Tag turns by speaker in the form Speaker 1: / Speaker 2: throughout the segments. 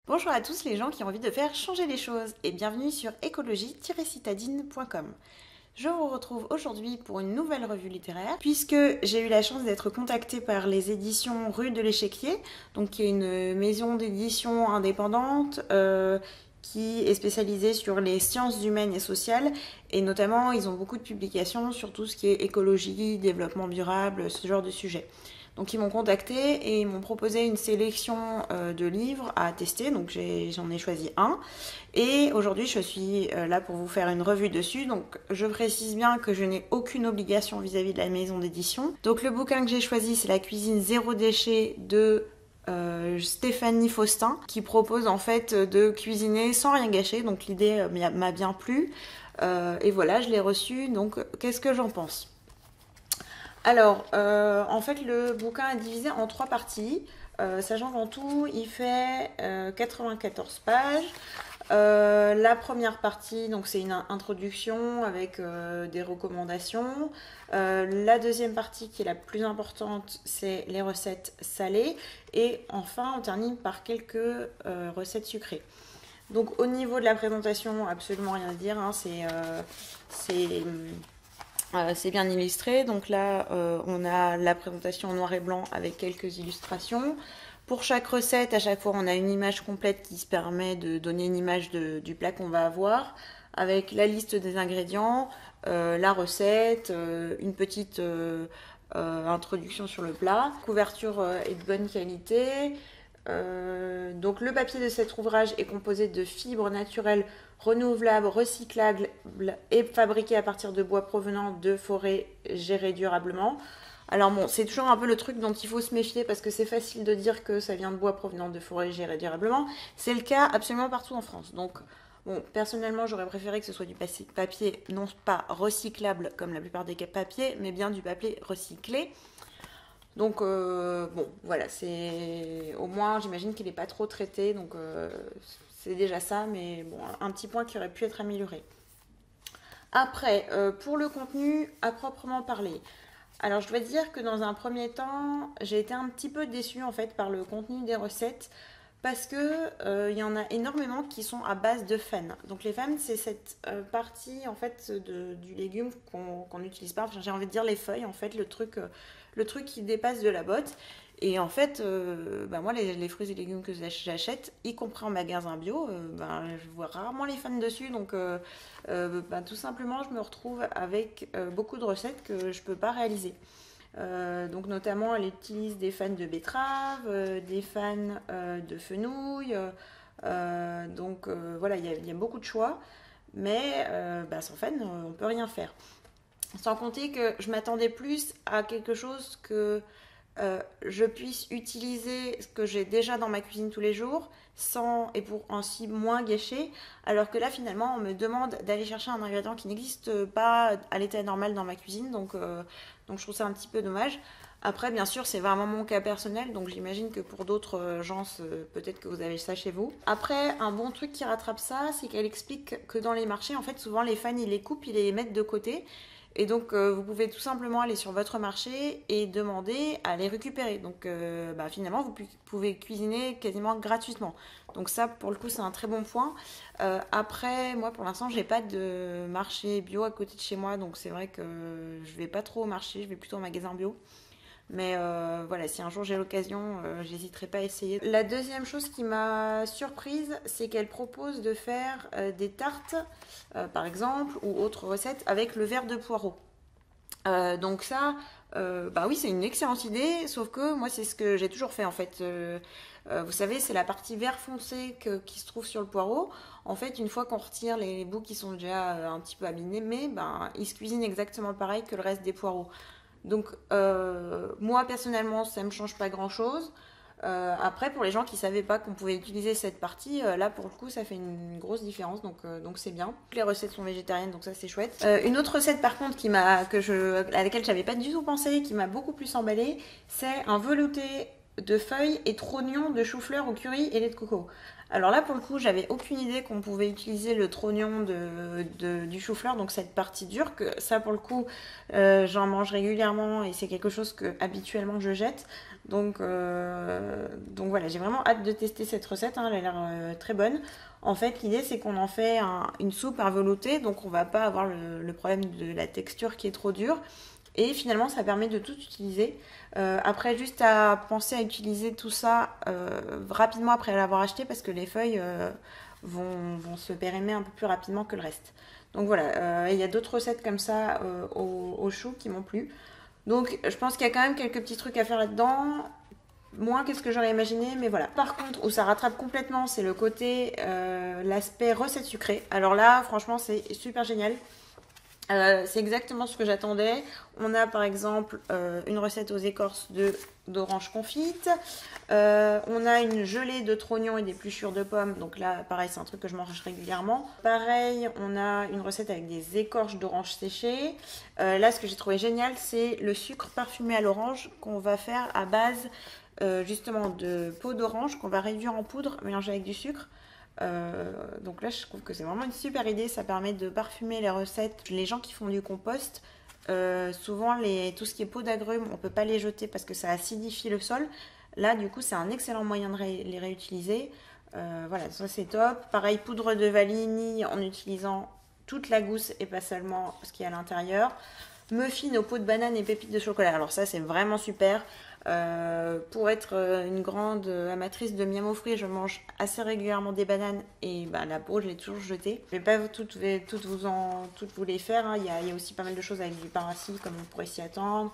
Speaker 1: Bonjour à tous les gens qui ont envie de faire changer les choses et bienvenue sur écologie-citadine.com. Je vous retrouve aujourd'hui pour une nouvelle revue littéraire puisque j'ai eu la chance d'être contactée par les éditions Rue de l'Échiquier, donc qui est une maison d'édition indépendante qui est spécialisée sur les sciences humaines et sociales et notamment ils ont beaucoup de publications sur tout ce qui est écologie, développement durable, ce genre de sujets. Donc ils m'ont contacté et ils m'ont proposé une sélection de livres à tester, donc j'en ai choisi un. Et aujourd'hui je suis là pour vous faire une revue dessus, donc je précise bien que je n'ai aucune obligation vis-à-vis de la maison d'édition. Donc le bouquin que j'ai choisi c'est La cuisine zéro déchet de Stéphanie Faustin, qui propose en fait de cuisiner sans rien gâcher, donc l'idée m'a bien plu. Et voilà, je l'ai reçu, donc qu'est-ce que j'en pense ? Alors, en fait, le bouquin est divisé en 3 parties, sachant qu'en tout, il fait 94 pages. La première partie, donc c'est une introduction avec des recommandations. La deuxième partie, qui est la plus importante, c'est les recettes salées. Et enfin, on termine par quelques recettes sucrées. Donc, au niveau de la présentation, absolument rien à dire, hein, c'est bien illustré. Donc là, on a la présentation en noir et blanc avec quelques illustrations. Pour chaque recette, à chaque fois, on a une image complète qui se permet de donner une image du plat qu'on va avoir, avec la liste des ingrédients, la recette, une petite introduction sur le plat. La couverture est de bonne qualité. Donc le papier de cet ouvrage est composé de fibres naturelles renouvelables, recyclables et fabriquées à partir de bois provenant de forêts gérées durablement. Alors bon, c'est toujours un peu le truc dont il faut se méfier parce que c'est facile de dire que ça vient de bois provenant de forêts gérées durablement. C'est le cas absolument partout en France. Donc bon, personnellement, j'aurais préféré que ce soit du papier non pas recyclable comme la plupart des papiers, mais bien du papier recyclé. Donc bon, voilà, c'est au moins j'imagine qu'il n'est pas trop traité, donc c'est déjà ça, mais bon, un petit point qui aurait pu être amélioré. Après, pour le contenu à proprement parler, alors je dois dire que dans un premier temps, j'ai été un petit peu déçue en fait par le contenu des recettes parce que il y en a énormément qui sont à base de fanes. Donc les fanes, c'est cette partie en fait du légume qu'on n'utilise pas. Enfin, j'ai envie de dire les feuilles, en fait, le truc qui dépasse de la botte. Et en fait, moi, les fruits et légumes que j'achète, y compris en magasin bio, je vois rarement les fans dessus. Donc, tout simplement, je me retrouve avec beaucoup de recettes que je ne peux pas réaliser. Donc notamment elle utilise des fans de betterave, des fans de fenouil, voilà, il y a beaucoup de choix, mais sans fan on ne peut rien faire. Sans compter que je m'attendais plus à quelque chose que je puisse utiliser ce que j'ai déjà dans ma cuisine tous les jours sans et pour ainsi moins gâcher, alors que là finalement on me demande d'aller chercher un ingrédient qui n'existe pas à l'état normal dans ma cuisine, donc je trouve ça un petit peu dommage. Après bien sûr c'est vraiment mon cas personnel, donc j'imagine que pour d'autres gens peut-être que vous avez ça chez vous. Après un bon truc qui rattrape ça, c'est qu'elle explique que dans les marchés en fait souvent les fans ils les coupent, ils les mettent de côté. Et donc, vous pouvez tout simplement aller sur votre marché et demander à les récupérer. Donc, finalement, vous pouvez cuisiner quasiment gratuitement. Donc ça, pour le coup, c'est un très bon point. Après, moi, pour l'instant, j'ai pas de marché bio à côté de chez moi. Donc, c'est vrai que je vais pas trop au marché. Je vais plutôt au magasin bio. Mais voilà, si un jour j'ai l'occasion, j'hésiterai pas à essayer. La deuxième chose qui m'a surprise, c'est qu'elle propose de faire des tartes, par exemple, ou autres recettes avec le verre de poireau. Donc ça, oui, c'est une excellente idée, sauf que moi, c'est ce que j'ai toujours fait en fait. Vous savez, c'est la partie vert foncé qui se trouve sur le poireau. En fait, une fois qu'on retire les bouts qui sont déjà un petit peu abîmés, ils se cuisinent exactement pareil que le reste des poireaux. Donc, moi, personnellement, ça ne me change pas grand-chose. Après, pour les gens qui ne savaient pas qu'on pouvait utiliser cette partie, là, pour le coup, ça fait une grosse différence, donc c'est bien. Les recettes sont végétariennes, donc ça, c'est chouette. Une autre recette, par contre, à laquelle je n'avais pas du tout pensé, qui m'a beaucoup plus emballée, c'est un velouté de feuilles et trognon de chou-fleur au curry et lait de coco. Alors là, pour le coup, j'avais aucune idée qu'on pouvait utiliser le trognon du chou-fleur, donc cette partie dure, que ça, pour le coup, j'en mange régulièrement et c'est quelque chose que habituellement je jette. Donc voilà, j'ai vraiment hâte de tester cette recette, hein, elle a l'air très bonne. En fait, l'idée, c'est qu'on en fait une soupe à velouté, donc on va pas avoir le problème de la texture qui est trop dure. Et finalement, ça permet de tout utiliser. Après, juste à penser à utiliser tout ça rapidement après l'avoir acheté parce que les feuilles vont se périmer un peu plus rapidement que le reste. Donc voilà, il y a d'autres recettes comme ça au chou qui m'ont plu. Donc je pense qu'il y a quand même quelques petits trucs à faire là-dedans. Moins que ce que j'aurais imaginé, mais voilà. Par contre, où ça rattrape complètement, c'est le côté, l'aspect recette sucrée. Alors là, franchement, c'est super génial. C'est exactement ce que j'attendais. On a par exemple une recette aux écorces d'orange confite. On a une gelée de trognons et d'épluchures de pommes. Donc là, pareil, c'est un truc que je mange régulièrement. Pareil, on a une recette avec des écorces d'orange séchées. Là, ce que j'ai trouvé génial, c'est le sucre parfumé à l'orange qu'on va faire à base justement de peau d'orange qu'on va réduire en poudre, mélanger avec du sucre. Donc là, je trouve que c'est vraiment une super idée. Ça permet de parfumer les recettes. Les gens qui font du compost, souvent tout ce qui est peau d'agrumes, on peut pas les jeter parce que ça acidifie le sol. Là, du coup, c'est un excellent moyen de les réutiliser. Voilà, ça c'est top. Pareil, poudre de vanille en utilisant toute la gousse et pas seulement ce qu'il y a à l'intérieur. Muffins aux peaux de banane et pépites de chocolat. Alors ça, c'est vraiment super. Pour être une grande amatrice de miam aux fruits, je mange assez régulièrement des bananes et la peau, je l'ai toujours jetée. Je vais pas toutes vous les faire, hein. Il y a aussi pas mal de choses avec du pain rassis comme on pourrait s'y attendre,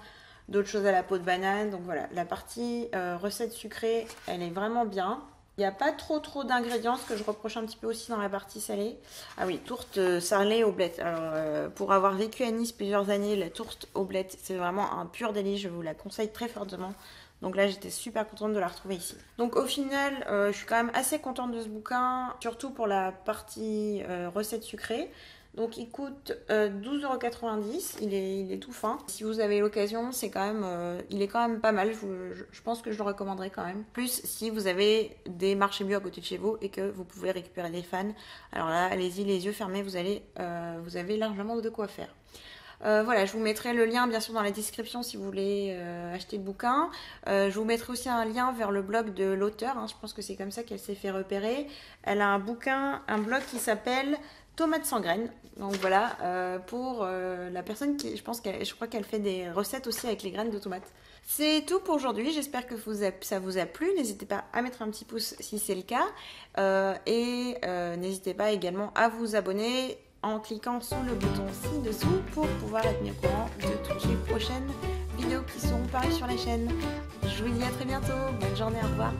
Speaker 1: d'autres choses à la peau de banane. Donc voilà, la partie recette sucrée, elle est vraiment bien. Il n'y a pas trop d'ingrédients, ce que je reproche un petit peu aussi dans la partie salée. Ah oui, tourte salée aux blettes. Alors, pour avoir vécu à Nice plusieurs années, la tourte aux blettes, c'est vraiment un pur délice. Je vous la conseille très fortement. Donc là, j'étais super contente de la retrouver ici. Donc au final, je suis quand même assez contente de ce bouquin, surtout pour la partie recettes sucrées. Donc il coûte 12,90 €, il est tout fin. Si vous avez l'occasion, il est quand même pas mal, je pense que je le recommanderais quand même. Plus si vous avez des marchés bio à côté de chez vous et que vous pouvez récupérer des fans. Alors là, allez-y les yeux fermés, vous avez largement de quoi faire. Voilà, je vous mettrai le lien bien sûr dans la description si vous voulez acheter le bouquin. Je vous mettrai aussi un lien vers le blog de l'auteur, hein. Je pense que c'est comme ça qu'elle s'est fait repérer. Elle a un blog qui s'appelle Tomates sans graines. Donc voilà, pour la personne qui, je crois qu'elle fait des recettes aussi avec les graines de tomates. C'est tout pour aujourd'hui, j'espère que ça vous a plu. N'hésitez pas à mettre un petit pouce si c'est le cas. N'hésitez pas également à vous abonner en cliquant sur le bouton ci-dessous pour pouvoir être mis au courant de toutes les prochaines vidéos qui seront parues sur la chaîne. Je vous dis à très bientôt, bonne journée, au revoir.